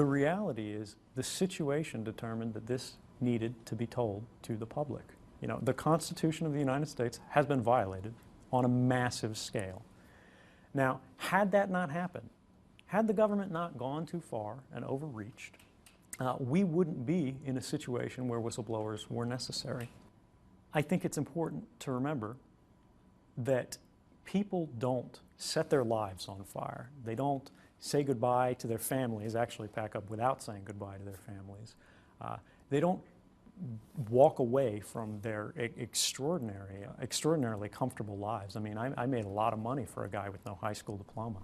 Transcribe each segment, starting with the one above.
the reality is the situation determined that this needed to be told to the public. You know, the Constitution of the United States has been violated on a massive scale. Now, had that not happened, had the government not gone too far and overreached, we wouldn't be in a situation where whistleblowers were necessary. I think it's important to remember that people don't set their lives on fire. They don't say goodbye to their families, actually pack up without saying goodbye to their families. They don't walk away from their extraordinarily comfortable lives. I mean, I made a lot of money for a guy with no high school diploma.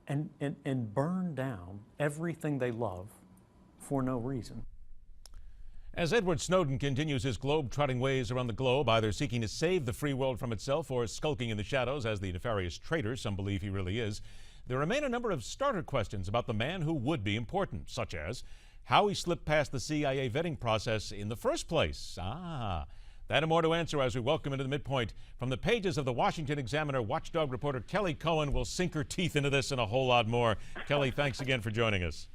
And burn down everything they love for no reason. As Edward Snowden continues his globe-trotting ways around the globe, either seeking to save the free world from itself or skulking in the shadows as the nefarious traitor some believe he really is, there remain a number of starter questions about the man who would be important, such as how he slipped past the CIA vetting process in the first place. That and more to answer as we welcome into the MidPoint. From the pages of the Washington Examiner, Watchdog Reporter Kelly Cohen will sink her teeth into this and a whole lot more. Kelly, thanks again for joining us.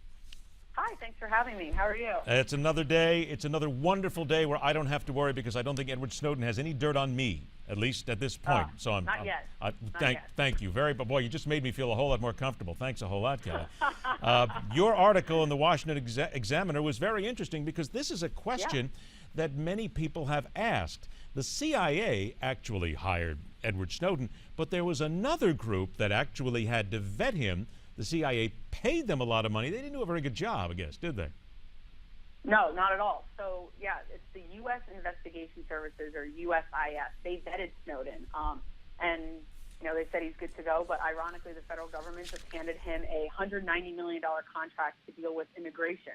Hi, thanks for having me. How are you? It's another day. It's another wonderful day where I don't have to worry because I don't think Edward Snowden has any dirt on me, at least at this point. Not yet. Thank you. But boy, you just made me feel a whole lot more comfortable. Thanks a whole lot, Kelly. Your article in the Washington Examiner was very interesting because this is a question that many people have asked. The CIA actually hired Edward Snowden, but there was another group that actually had to vet him. The CIA paid them a lot of money. They didn't do a very good job, I guess, did they? No, not at all. So, yeah, it's the U.S. Investigation Services, or USIS. They vetted Snowden, and they said he's good to go. But ironically, the federal government just handed him a $190 million contract to deal with immigration,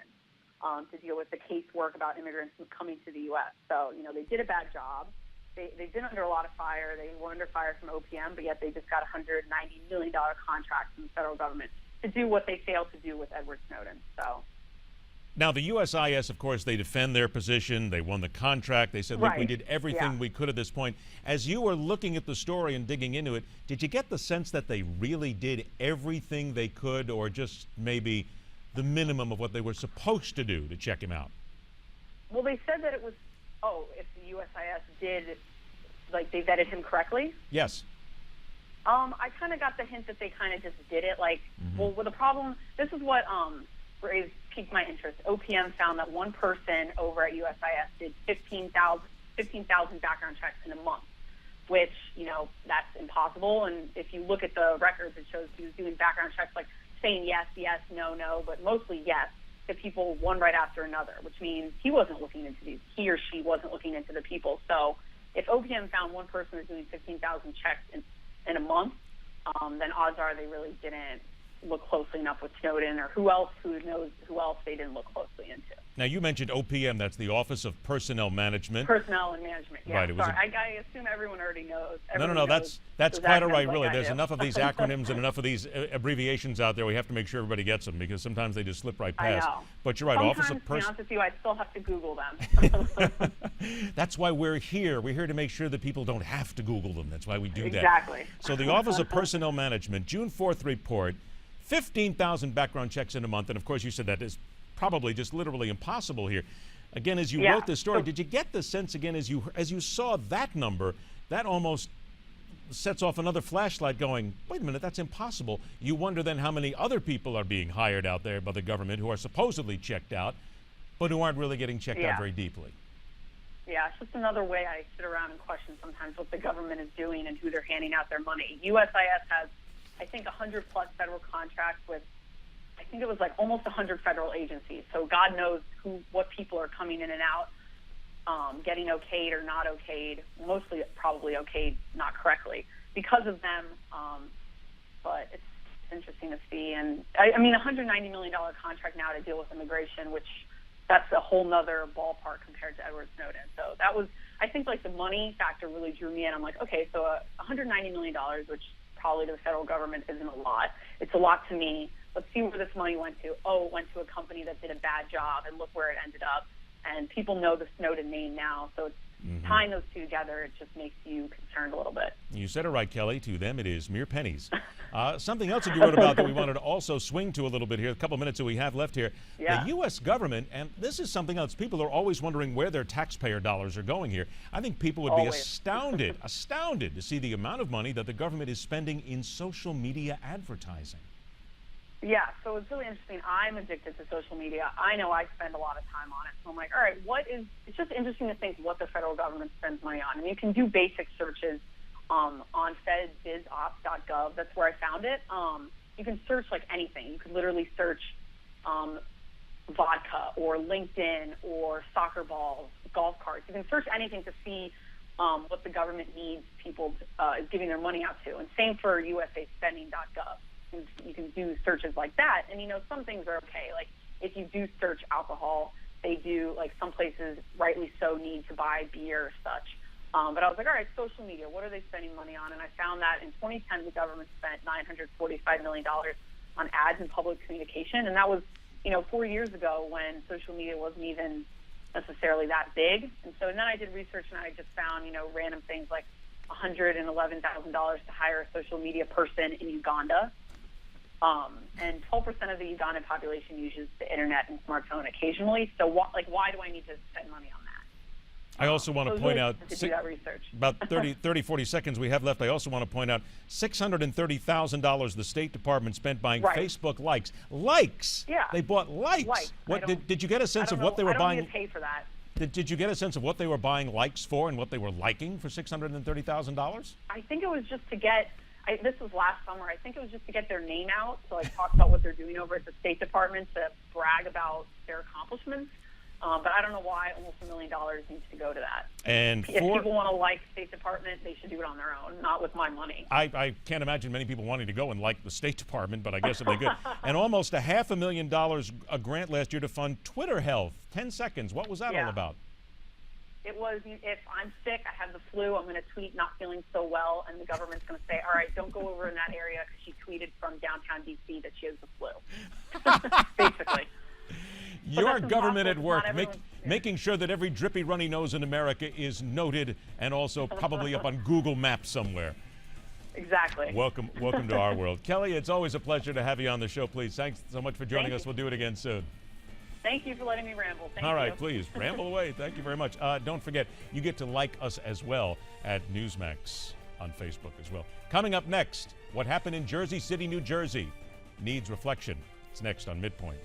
to deal with the casework about immigrants coming to the U.S. So, they did a bad job. They've been under a lot of fire. They were under fire from OPM, but yet they just got a $190 million contract from the federal government to do what they failed to do with Edward Snowden. So. Now, the USIS, of course, they defend their position. They won the contract. They said, look, we did everything we could at this point. As you were looking at the story and digging into it, did you get the sense that they really did everything they could, or just maybe the minimum of what they were supposed to do to check him out? Well, they said that it was, if the USIS did, they vetted him correctly? Yes. I kind of got the hint that they kind of just did it. Well, with the problem, this is what piqued my interest. OPM found that one person over at USIS did 15,000 background checks in a month, which, that's impossible. And if you look at the records, it shows he was doing background checks, saying yes, yes, no, no, but mostly yes, to people one right after another, which means he wasn't looking into these. He or she wasn't looking into the people. So if OPM found one person was doing 15,000 checks in a month, then odds are they really didn't look closely enough with Snowden, or who knows who else they didn't look closely into. Now, you mentioned OPM. That's the Office of Personnel Management. Personnel and Management, yeah. Right, I assume everyone already knows. No, that's quite all right, really. There's enough of these acronyms and enough of these abbreviations out there. We have to make sure everybody gets them because sometimes they just slip right past. I know. But you're right, Sometimes, Office of to be honest with you, I still have to Google them. That's why we're here. We're here to make sure that people don't have to Google them. That's why we do that. Exactly. So the Office of Personnel Management, June 4th report, 15,000 background checks in a month. And, of course, you said that is probably just literally impossible here. Again, as you wrote this story, did you get the sense, again, as you saw that number, that almost sets off another flashlight going, wait a minute, that's impossible. You wonder then how many other people are being hired out there by the government who are supposedly checked out, but who aren't really getting checked out very deeply. Yeah, it's just another way I sit around and question sometimes what the government is doing and who they're handing out their money. USIS has, I think, 100-plus federal contracts with, I think it was almost 100 federal agencies. So God knows what people are coming in and out, getting okayed or not okayed, mostly probably okayed not correctly because of them. But it's interesting to see. And I mean, a $190 million contract now to deal with immigration, which that's a whole nother ballpark compared to Edward Snowden. So that was, I think, the money factor really drew me in. I'm like, okay, so $190 million, which probably to the federal government isn't a lot. It's a lot to me. Let's see where this money went to. Oh, it went to a company that did a bad job, and look where it ended up. And people know the Snowden name now, so it's tying those two together, it just makes you concerned a little bit. You said it right, Kelly. To them, it is mere pennies. Something else that you wrote about that we wanted to also swing to a little bit here, a couple minutes that we have left here. Yeah. The U.S. government, and this is something else, people are always wondering where their taxpayer dollars are going here. I think people would be astounded to see the amount of money that the government is spending in social media advertising. Yeah, so it's really interesting. I'm addicted to social media. I know I spend a lot of time on it. So I'm like, all right, it's just interesting to think what the federal government spends money on. And you can do basic searches on fedbizops.gov. That's where I found it. You can search like anything. You could literally search vodka or LinkedIn or soccer balls, golf carts. You can search anything to see what the government needs people is giving their money out to. And same for usaspending.gov. You can do searches like that, and some things are okay. Like if you do search alcohol, they do, like, some places rightly so need to buy beer or such. But I was like, all right, social media, what are they spending money on? And I found that in 2010 the government spent $945 million on ads and public communication, and that was 4 years ago when social media wasn't even necessarily that big. And so then I did research, and I just found random things like $111,000 to hire a social media person in Uganda. And 12% of the Ugandan population uses the internet and smartphone occasionally. So, why do I need to spend money on that? I also want to point out, to do that research. About 40 seconds we have left. I also want to point out $630,000 the State Department spent buying Facebook likes. Likes? Yeah. They bought likes. What did you get a sense of what they were buying? I don't need to pay for that. Did you get a sense of what they were buying likes for and what they were liking for $630,000? I think it was just to get. This was last summer. I think it was just to get their name out, to talk about what they're doing over at the State Department, to brag about their accomplishments. But I don't know why almost $1 million needs to go to that. And if people want to like State Department, they should do it on their own, not with my money. I can't imagine many people wanting to go and like the State Department, but I guess if they could. And almost $500,000 a grant last year to fund Twitter Health. 10 seconds. What was that all about? It was, if I'm sick, I have the flu, I'm going to tweet not feeling so well, and the government's going to say, all right, don't go over in that area because she tweeted from downtown D.C. that she has the flu, basically. Your government at work, making sure that every drippy runny nose in America is noted and also probably up on Google Maps somewhere. Exactly. Welcome to our world. Kelly, it's always a pleasure to have you on the show, please. Thanks so much for joining us. We'll do it again soon. Thank you for letting me ramble. Thank you. All right, please, ramble away. Thank you very much. Don't forget, you get to like us as well at Newsmax on Facebook as well. Coming up next, what happened in Jersey City, New Jersey needs reflection. It's next on MidPoint.